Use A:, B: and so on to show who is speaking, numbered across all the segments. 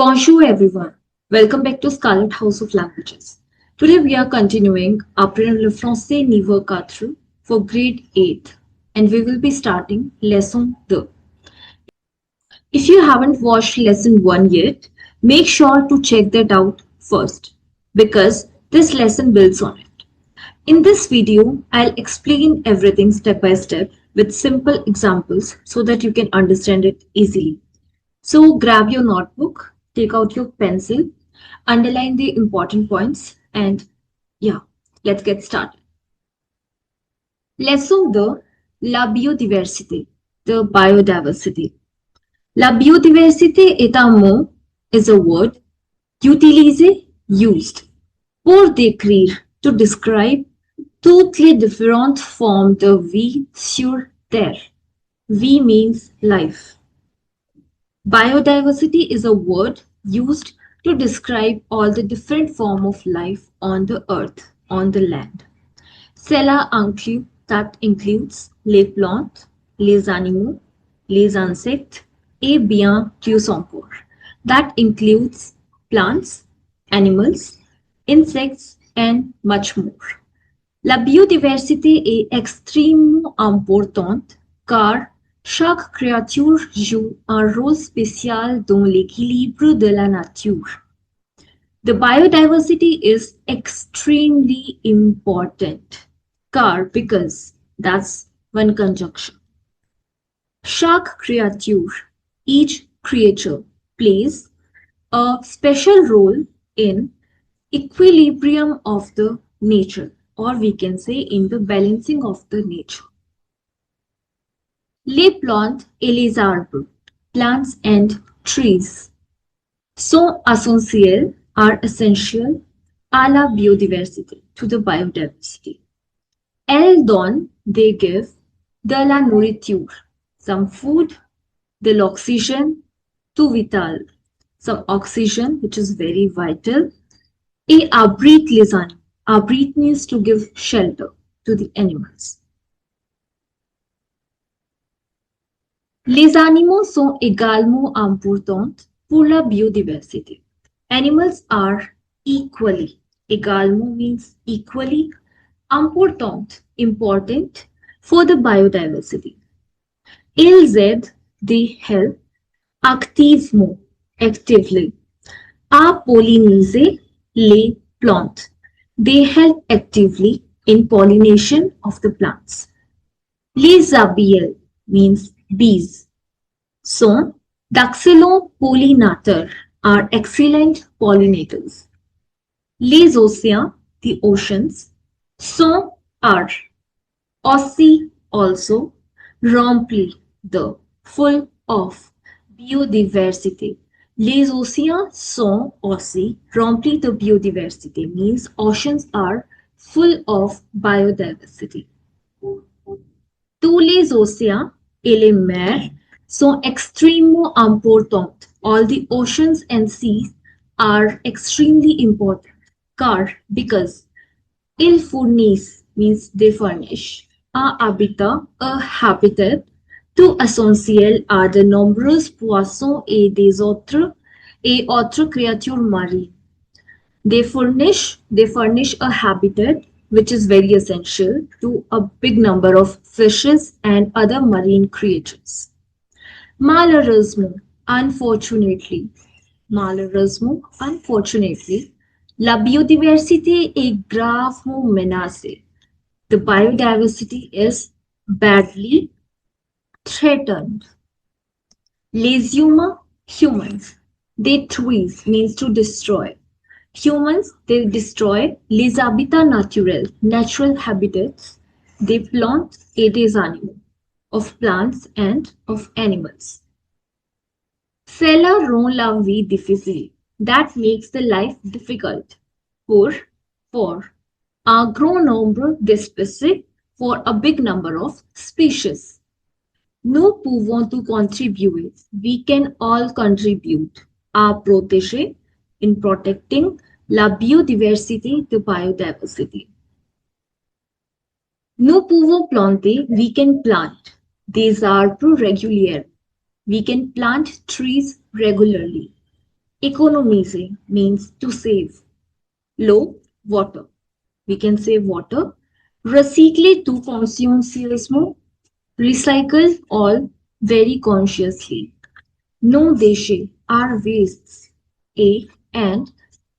A: Bonjour everyone. Welcome back to Scarlet House of Languages. Today we are continuing Apprenons le Français Niveau 4 for grade 8 and we will be starting lesson 2. If you haven't watched lesson 1 yet, make sure to check that out first because this lesson builds on it. In this video, I'll explain everything step by step with simple examples so that you can understand it easily. So grab your notebook, take out your pencil, underline the important points, and let's get started. Leçon 2, la biodiversité, the biodiversity. La biodiversité est un mot, is a word, utilisé, used, pour décrire, to describe toutes les différentes formes de vie sur Terre. Vie means life. Biodiversity is a word used to describe all the different forms of life on the earth, on the land. Cela inclut, that includes les plantes, les animaux, les insectes, et bien plus encore. That includes plants, animals, insects, and much more. La biodiversité est extrêmement importante car chaque créature joue un rôle spécial dans l'équilibre de la nature. The biodiversity is extremely important. Car, because, that's one conjunction. Chaque créature, each creature, plays a special role in equilibrium of the nature, or we can say in the balancing of the nature. Les plantes et les arbres, plants and trees, sont essentiels, are essential à la biodiversité, to the biodiversity. Elles donnent, they give, de la nourriture, some food, de l'oxygène, tout vital, some oxygen, which is very vital, et abrite les animaux. Abrite means to give shelter to the animals. Les animaux sont également importants pour la biodiversité. Animals are equally, également means equally, important for the biodiversity. Ils aident, they help, activement, actively, à polliniser les plantes. They help actively in pollination of the plants. Les abeilles means bees. Sont d'excellents pollinateurs, are excellent pollinators. Les océans, the oceans, sont, are, aussi, also, remplis de, full of, biodiversité. Les océans sont aussi remplis de biodiversité, means oceans are full of biodiversity. Tous les océans et les mers sont extrêmement importants. All the oceans and seas are extremely important. Car, because, ils fournissent, means they furnish, un habitat, a habitat, tout essentiel à de nombreux poissons et autres créatures marines. They furnish a habitat which is very essential to a big number of fishes and other marine creatures. Malheureusement, unfortunately, la biodiversité est gravement menacée. The biodiversity is badly threatened. Les humains, humans, they trees means to destroy. Humans, they destroy les habitats naturels, natural habitats, they plant et des animaux, of plants and of animals. Cela rend la vie difficile. That makes the life difficult. For un grand nombre d'espèces, for a big number of species. Nous pouvons tout contribuer. We can all contribute à protéger, in protecting la biodiversité, the biodiversity. Nous pouvons planter, we can plant des arbres réguliers. We can plant trees regularly. Économiser means to save. L'eau, water. We can save water. Recycler tout consciencieusement. Recycle all very consciously. No déchets are wastes. A and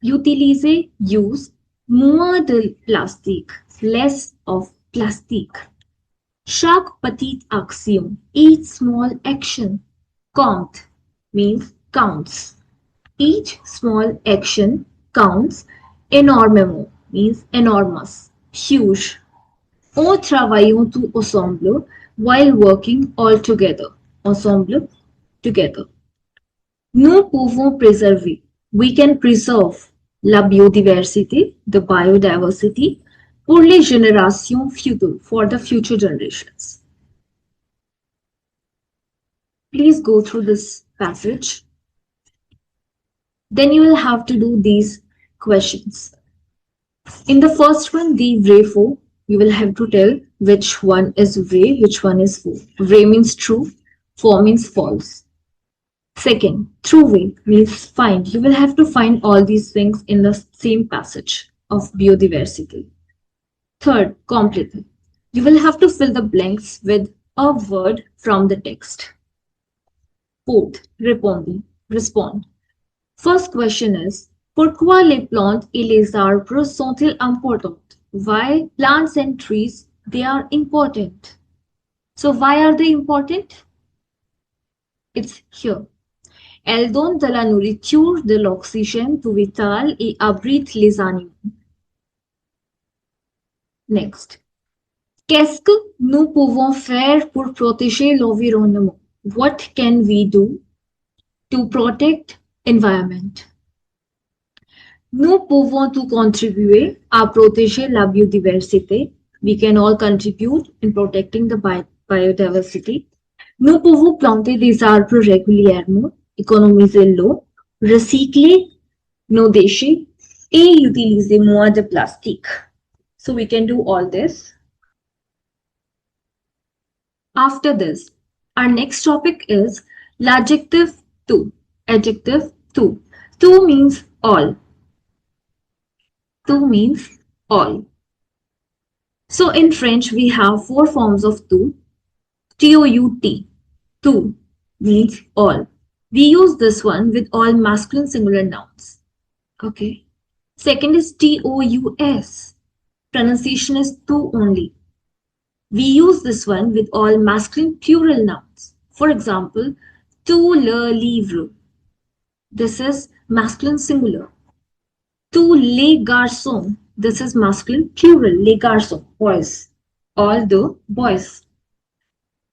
A: utiliser use moins de plastique, less of plastique. Chaque petite action, each small action, compte means counts. Each small action counts. Énormément means enormous, huge. On travaillons tout ensemble while working all together. Ensemble, together. Nous pouvons préserver. We can preserve la biodiversité, the biodiversity, pour les générations futures, for the future generations. Please go through this passage. Then you will have to do these questions. In the first one, the vrai faux, you will have to tell which one is vrai, which one is faux. Vrai means true, faux means false. Second, through way means find. You will have to find all these things in the same passage of biodiversity. Third, complete. You will have to fill the blanks with a word from the text. Fourth, respond. First question is, pourquoi les plantes et les arbres sont-ils importants? Why plants and trees, they are important. So why are they important? It's here. Elles donnent de la nourriture, de l'oxygène tout vital et abritent les animaux. Next. Qu'est-ce que nous pouvons faire pour protéger l'environnement? What can we do to protect environment? Nous pouvons tout contribuer à protéger la biodiversité. We can all contribute in protecting the biodiversity. Nous pouvons planter des arbres régulièrement, économiser l'eau, recycler nos déchets et utiliser moins de plastique. So we can do all this. After this, our next topic is l'adjective tout. Adjective tout. Tout means all. Tout means all. So in French, we have four forms of tout. T-O-U-T. Tout means all. We use this one with all masculine singular nouns. Okay. Second is T-O-U-S. Pronunciation is tout only. We use this one with all masculine plural nouns. For example, tout le livre. This is masculine singular. Tous les garçons. This is masculine plural. Les garçons, boys. All the boys.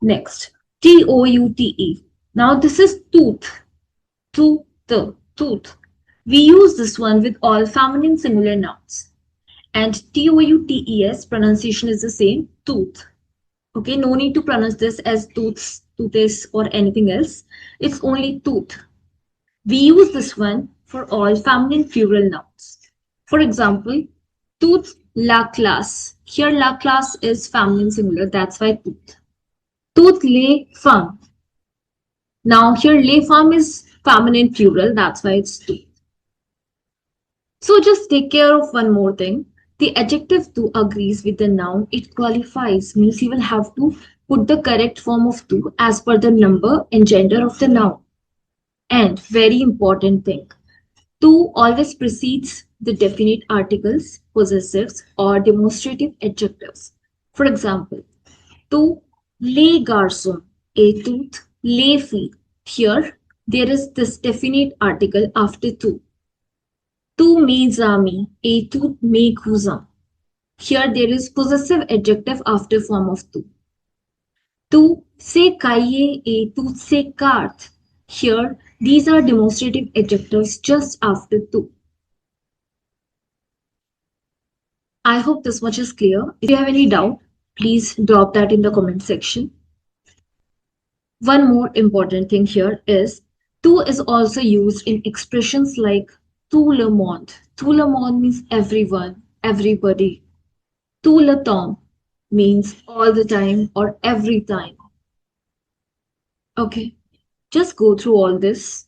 A: Next, T-O-U-T-E. Now this is tooth. Tooth. We use this one with all feminine singular nouns. And T-O-U-T-E-S pronunciation is the same, tooth. Okay, no need to pronounce this as tooths, toothes or anything else. It's only tooth. We use this one for all feminine plural nouns. For example, toute la classe. Here la classe is feminine singular, that's why toute. Toutes les femmes. Now here les femmes is feminine plural, that's why it's tout. So just take care of one more thing. The adjective to agrees with the noun, it qualifies, means you will have to put the correct form of to as per the number and gender of the noun. And very important thing, to always precedes the definite articles, possessives, or demonstrative adjectives. For example, to les garçons et toutes les filles. Here, there is this definite article after to. Tous mes amis et toutes mes cousins. Here, there is possessive adjective after form of to. Tous ces cahiers et toutes ces cartes. Here, these are demonstrative adjectives just after to. I hope this much is clear. If you have any doubt, please drop that in the comment section. One more important thing here is tout is also used in expressions like tout le monde. Tout le monde means everyone, everybody. Tout le temps means all the time or every time. Okay, just go through all this.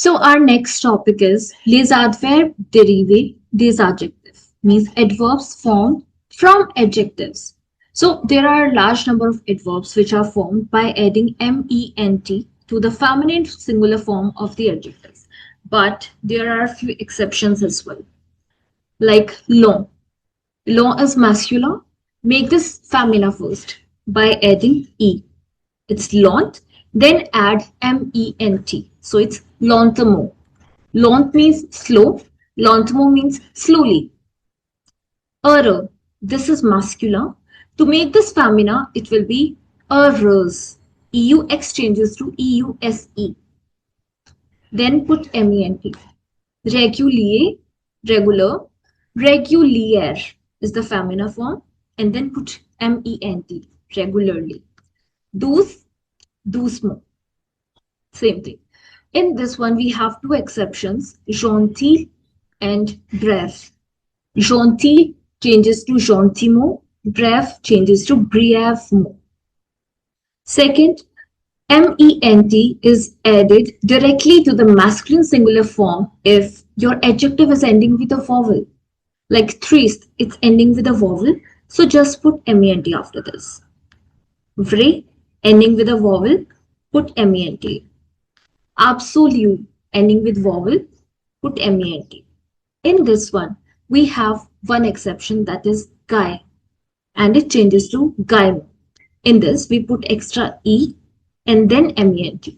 A: So our next topic is les adverbes dérivés des adjectifs, means adverbs formed from adjectives. So there are a large number of adverbs which are formed by adding ment to the feminine singular form of the adjectives. But there are a few exceptions as well. Like long. Long is masculine. Make this feminine first by adding e. It's lent, then add ment. So it's lentement. Lent means slow, lentement means slowly. Heureux, this is masculine. To make this feminine, it will be heureuse. EUX changes to EUSE. Then put ment. Régulier, regular. Régulière is the feminine form. And then put ment, regularly. Douce, doucement. Same thing. In this one, we have two exceptions, gentil and bref. Gentil changes to gentiment, bref changes to brièvement. Second, ment is added directly to the masculine singular form if your adjective is ending with a vowel. Like triste, it's ending with a vowel, so just put ment after this. Vrai, ending with a vowel, put ment. Absolute, ending with vowel, put ment. In this one, we have one exception, that is guy, and it changes to guy. In this, we put extra e and then ment.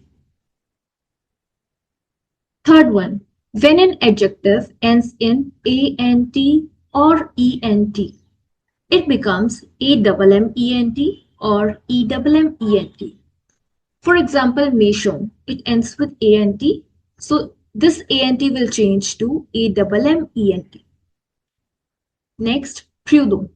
A: Third one, when an adjective ends in ant or ent, it becomes ament or ement. For example, méchant, it ends with ant, so this ant will change to ament. Next, prudent.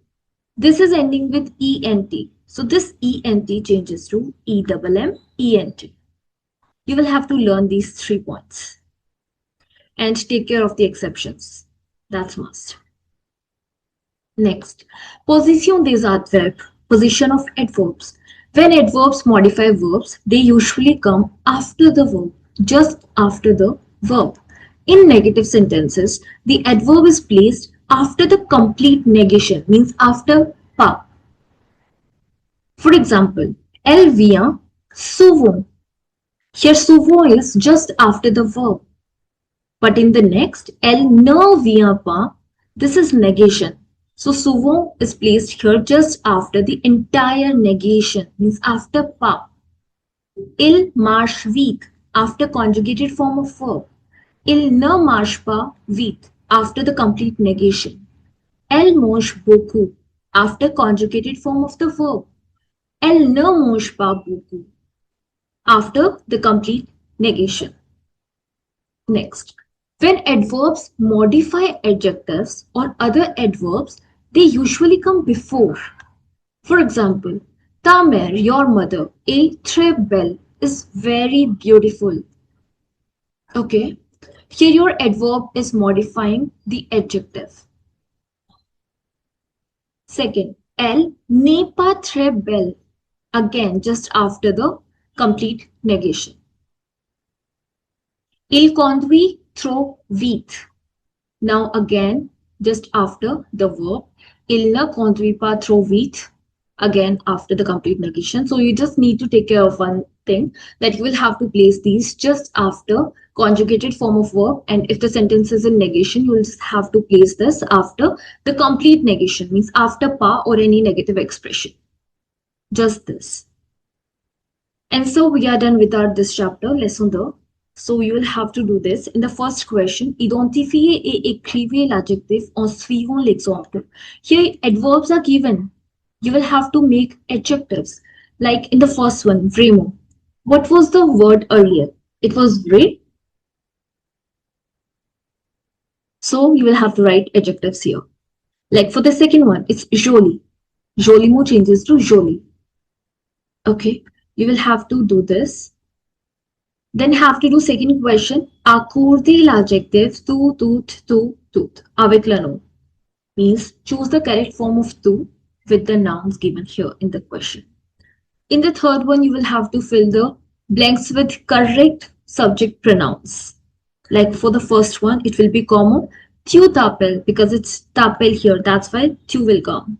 A: This is ending with ent, so this ent changes to ement. You will have to learn these 3 points and take care of the exceptions. That's must. Next, position des adverbes, position of adverbs. When adverbs modify verbs, they usually come after the verb, just after the verb. In negative sentences, the adverb is placed after the complete negation, means after pas. For example, elle vient souvent. Here souvent is just after the verb. But in the next, elle ne vient pas, this is negation. So souvent is placed here just after the entire negation, means after pas. Il marche vite, after conjugated form of verb. Il ne marche pas vite, after the complete negation. Elle mange beaucoup, after conjugated form of the verb. Elle ne mange pas beaucoup, after the complete negation. Next, when adverbs modify adjectives or other adverbs, they usually come before. For example, ta mère, your mother, est très belle, is very beautiful. Okay, here your adverb is modifying the adjective. Second, elle n'est pas très belle, again just after the complete negation. Il conduit trop vite. Now again, just after the verb. Il ne conduit pas trop vite, again after the complete negation. So you just need to take care of one thing, that you will have to place these just after conjugated form of verb, and if the sentence is in negation, you will just have to place this after the complete negation, means after pas or any negative expression. Just this. And so we are done with our this chapter, lesson 2. So you will have to do this. In the first question, identifier et écrivez l'adjectif en suivant l'exemple. Here adverbs are given. You will have to make adjectives. Like in the first one, vraiment. What was the word earlier? It was vrai. So you will have to write adjectives here. Like for the second one, it's joli. Joliment changes to joli. Okay, you will have to do this. Then have to do second question. Accorder l'adjectif tout, tout avec le nom. Means choose the correct form of tout with the nouns given here in the question. In the third one, you will have to fill the blanks with correct subject pronouns. Like for the first one, it will be comment tu t'appelles because it's t'appelles here. That's why tu will come.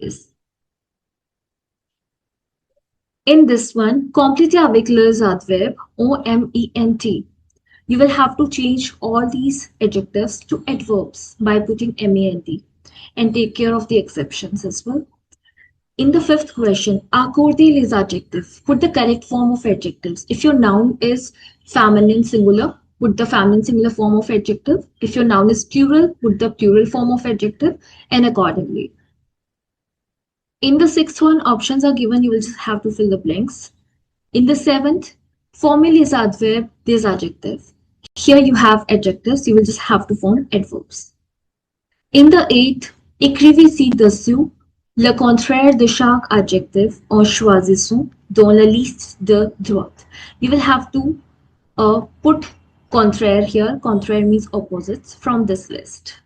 A: This. In this one, complétez avec les adverbes OMENT. You will have to change all these adjectives to adverbs by putting MENT and take care of the exceptions as well. In the fifth question, accorder les adjectives. Put the correct form of adjectives. If your noun is feminine singular, put the feminine singular form of adjective. If your noun is plural, put the plural form of adjective and accordingly. In the sixth one, options are given. You will just have to fill the blanks. In the seventh, former les adverbes, des adjectives. Here you have adjectives. You will just have to form adverbs. In the eighth, écrivez-y dessus le contraire de chaque adjectif en choisissant dans la liste de droite. You will have to put contraire here. Contraire means opposites from this list.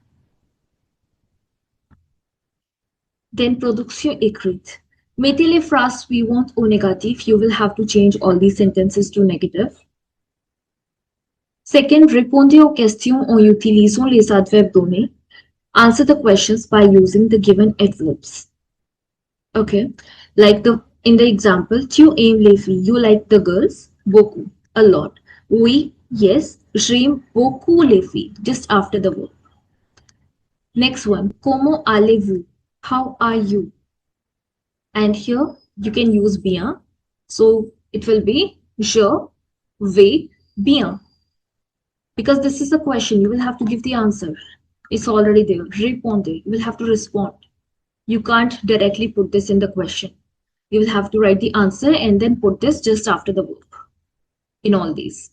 A: Then production écrite. Mettez les phrases suivantes au négatif. You will have to change all these sentences to negative. Second, répondez aux questions en utilisant les adverbes donnés. Answer the questions by using the given adverbs. Okay, like in the example, tu aimes les filles. You like the girls. Beaucoup, a lot. Oui, yes. J'aime beaucoup les filles. Just after the verb. Next one, comment allez-vous? How are you? And here you can use bien. So it will be je vais bien. Because this is a question, you will have to give the answer. It's already there. Répondez. You will have to respond. You can't directly put this in the question. You will have to write the answer and then put this just after the verb in all these.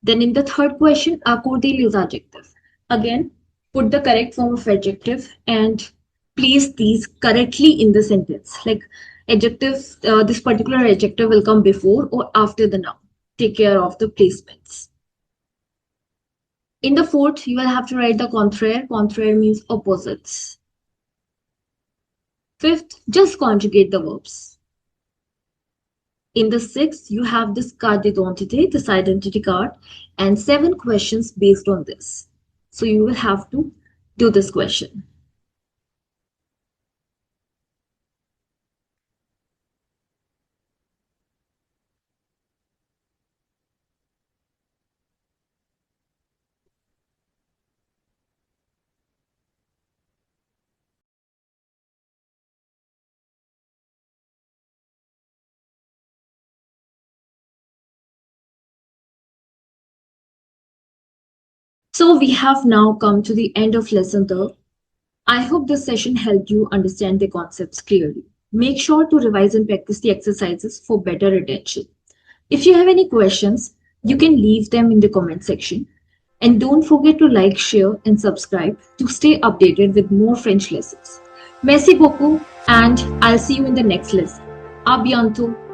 A: Then in the third question, accorder les adjectives. Again, put the correct form of adjective and place these correctly in the sentence. Like adjective, this particular adjective will come before or after the noun. Take care of the placements. In the fourth, you will have to write the contraire. Contraire means opposites. Fifth, just conjugate the verbs. In the sixth, you have this carte d'identité, this identity card, and 7 questions based on this. So you will have to do this question. So we have now come to the end of lesson 3. I hope this session helped you understand the concepts clearly. Make sure to revise and practice the exercises for better retention. If you have any questions, you can leave them in the comment section. And don't forget to like, share, and subscribe to stay updated with more French lessons. Merci beaucoup, and I'll see you in the next lesson. À bientôt.